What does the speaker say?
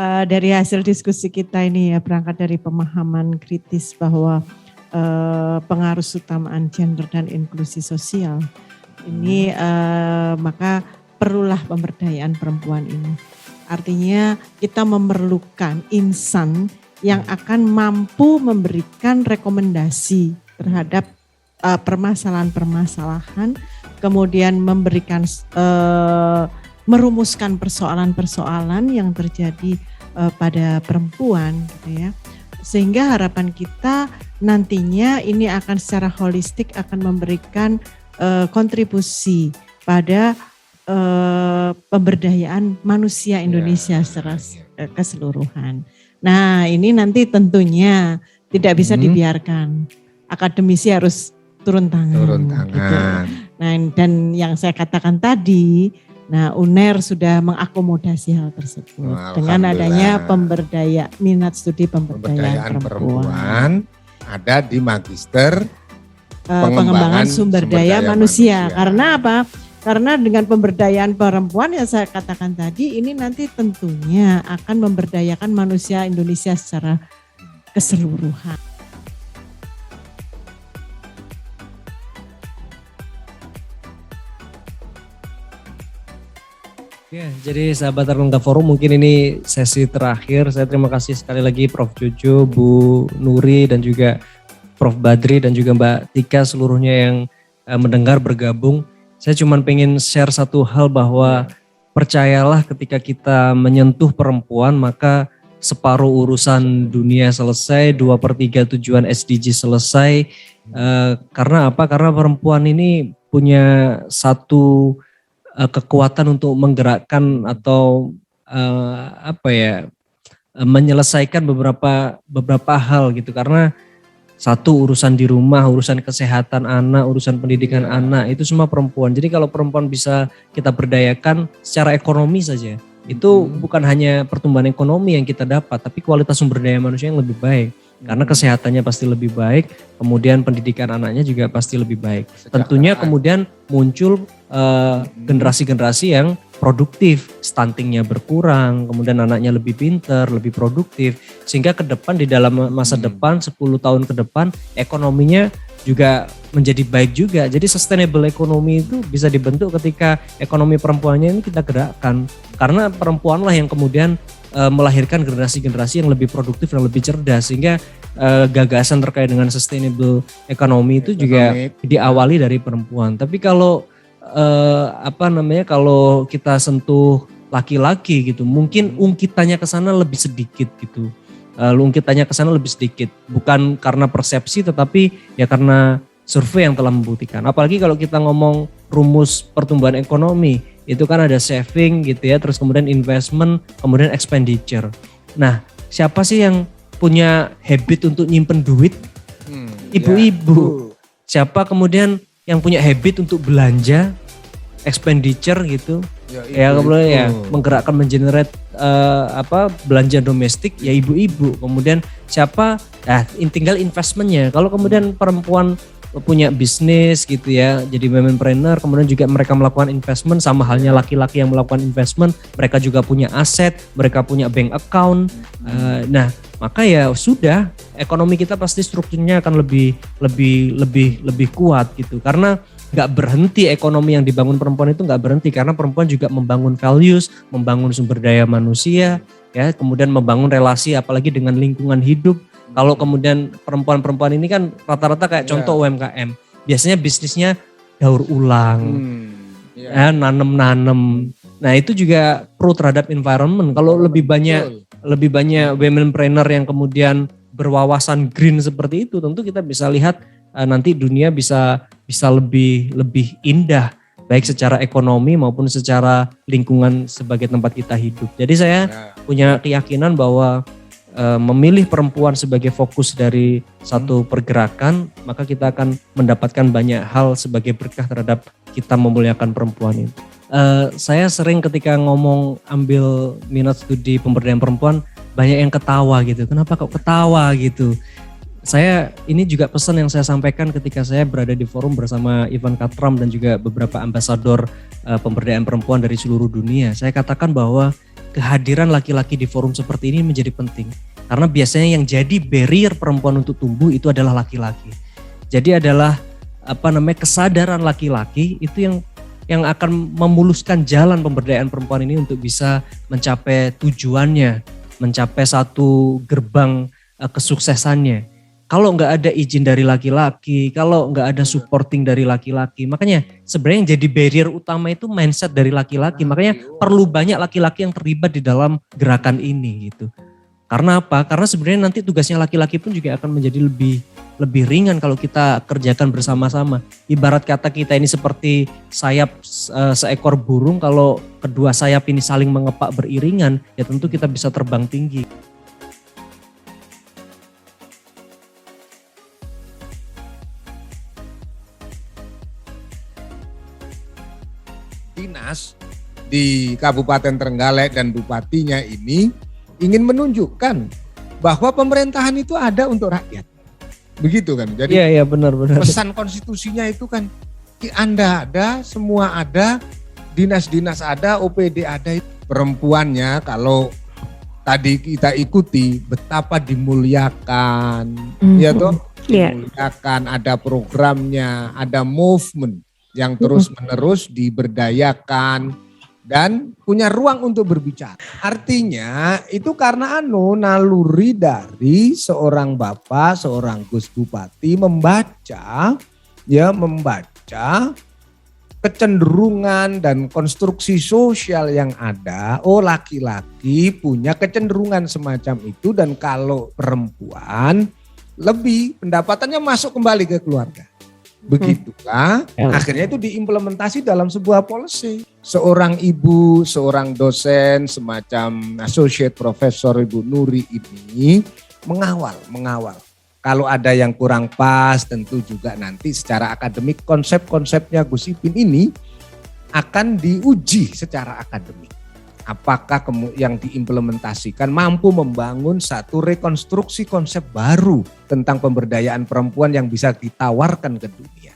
Dari hasil diskusi kita ini ya, berangkat dari pemahaman kritis bahwa pengaruh utamaan gender dan inklusi sosial ini, maka perlulah pemberdayaan perempuan ini. Artinya kita memerlukan insan yang akan mampu memberikan rekomendasi terhadap permasalahan-permasalahan, kemudian memberikan merumuskan persoalan-persoalan yang terjadi pada perempuan gitu ya. Sehingga harapan kita nantinya ini akan secara holistik akan memberikan kontribusi pada pemberdayaan manusia Indonesia secara keseluruhan. Nah, ini nanti tentunya tidak bisa dibiarkan. Akademisi harus turun tangan. Gitu. Nah, dan yang saya katakan tadi, nah UNER sudah mengakomodasi hal tersebut dengan adanya minat studi pemberdayaan perempuan ada di Magister pengembangan sumber daya manusia. Karena apa? Karena dengan pemberdayaan perempuan yang saya katakan tadi ini nanti tentunya akan memberdayakan manusia Indonesia secara keseluruhan. Ya, jadi sahabat Terlengkap Forum, mungkin ini sesi terakhir. Saya terima kasih sekali lagi Prof. Jojo, Bu Nuri, dan juga Prof. Badri, dan juga Mbak Tika seluruhnya yang mendengar bergabung. Saya cuma pengen share satu hal bahwa percayalah ketika kita menyentuh perempuan maka separuh urusan dunia selesai, 2/3 tujuan SDG selesai. Karena apa? Karena perempuan ini punya satu kekuatan untuk menggerakkan atau menyelesaikan beberapa hal gitu. Karena satu urusan di rumah, urusan kesehatan anak, urusan pendidikan anak, itu semua perempuan. Jadi kalau perempuan bisa kita berdayakan secara ekonomi saja, itu bukan hanya pertumbuhan ekonomi yang kita dapat, tapi kualitas sumber daya manusia yang lebih baik. Karena kesehatannya pasti lebih baik, kemudian pendidikan anaknya juga pasti lebih baik. Tentunya kemudian muncul generasi-generasi yang produktif, stuntingnya berkurang, kemudian anaknya lebih pintar, lebih produktif. Sehingga ke depan di dalam masa depan, 10 tahun ke depan, ekonominya juga menjadi baik juga. Jadi sustainable ekonomi itu bisa dibentuk ketika ekonomi perempuannya ini kita gerakkan. Karena perempuanlah yang kemudian melahirkan generasi-generasi yang lebih produktif dan lebih cerdas, sehingga gagasan terkait dengan sustainable ekonomi itu juga diawali dari perempuan. Tapi kalau kalau kita sentuh laki-laki gitu, mungkin ungkitannya ke sana lebih sedikit gitu. Ungkitannya ke sana lebih sedikit, bukan karena persepsi tetapi ya karena survei yang telah membuktikan. Apalagi kalau kita ngomong rumus pertumbuhan ekonomi, itu kan ada saving gitu ya, terus kemudian investment, kemudian expenditure. Nah, siapa sih yang punya habit untuk nyimpen duit? Ibu-ibu. Siapa kemudian yang punya habit untuk belanja, expenditure gitu? Ya kemudian ya menggerakkan, mengenerate belanja domestik ya ibu-ibu. Kemudian siapa? Tinggal investmentnya. Kalau kemudian perempuan punya bisnis gitu ya, jadi womenpreneur, kemudian juga mereka melakukan investment, sama halnya laki-laki yang melakukan investment, mereka juga punya aset, mereka punya bank account. Nah, maka ya sudah, ekonomi kita pasti strukturnya akan lebih kuat gitu. Karena nggak berhenti ekonomi yang dibangun perempuan itu, nggak berhenti, karena perempuan juga membangun values, membangun sumber daya manusia, ya, kemudian membangun relasi apalagi dengan lingkungan hidup. Kalau kemudian perempuan-perempuan ini kan rata-rata kayak contoh UMKM, biasanya bisnisnya daur ulang, nanem. Nah itu juga pro terhadap environment. Kalau lebih banyak womenpreneur yang kemudian berwawasan green seperti itu, tentu kita bisa lihat nanti dunia bisa lebih indah, baik secara ekonomi maupun secara lingkungan sebagai tempat kita hidup. Jadi saya punya keyakinan bahwa memilih perempuan sebagai fokus dari satu pergerakan, maka kita akan mendapatkan banyak hal sebagai berkah terhadap kita memuliakan perempuan itu. Saya sering ketika ngomong ambil minat studi pemberdayaan perempuan, banyak yang ketawa gitu. Kenapa kok ketawa gitu? Saya ini juga pesan yang saya sampaikan ketika saya berada di forum bersama Ivan Katram dan juga beberapa ambasador pemberdayaan perempuan dari seluruh dunia. Saya katakan bahwa kehadiran laki-laki di forum seperti ini menjadi penting. Karena biasanya yang jadi barrier perempuan untuk tumbuh itu adalah laki-laki. Jadi adalah kesadaran laki-laki itu yang akan memuluskan jalan pemberdayaan perempuan ini untuk bisa mencapai tujuannya, mencapai satu gerbang kesuksesannya. Kalau nggak ada izin dari laki-laki, kalau nggak ada supporting dari laki-laki, makanya sebenarnya yang jadi barrier utama itu mindset dari laki-laki. Makanya perlu banyak laki-laki yang terlibat di dalam gerakan ini gitu. Karena apa? Karena sebenarnya nanti tugasnya laki-laki pun juga akan menjadi lebih ringan kalau kita kerjakan bersama-sama. Ibarat kata kita ini seperti sayap seekor burung, kalau kedua sayap ini saling mengepak beriringan, ya tentu kita bisa terbang tinggi. Dinas di Kabupaten Trenggalek dan bupatinya ini ingin menunjukkan bahwa pemerintahan itu ada untuk rakyat. Begitu kan? Jadi iya benar. Pesan konstitusinya itu kan Anda ada, semua ada, dinas-dinas ada, OPD ada. Perempuannya kalau tadi kita ikuti betapa dimuliakan, ya toh, dimuliakan, ada programnya, ada movement yang terus-menerus diberdayakan dan punya ruang untuk berbicara. Artinya itu karena naluri dari seorang bapak, seorang Gus Bupati membaca kecenderungan dan konstruksi sosial yang ada. Oh, laki-laki punya kecenderungan semacam itu, dan kalau perempuan lebih pendapatannya masuk kembali ke keluarga. Begitulah, akhirnya itu diimplementasi dalam sebuah policy. Seorang ibu, seorang dosen, semacam associate professor Ibu Nuri ini mengawal. Kalau ada yang kurang pas, tentu juga nanti secara akademik konsep-konsepnya Gus Ipin ini akan diuji secara akademik. Apakah yang diimplementasikan mampu membangun satu rekonstruksi konsep baru tentang pemberdayaan perempuan yang bisa ditawarkan ke dunia.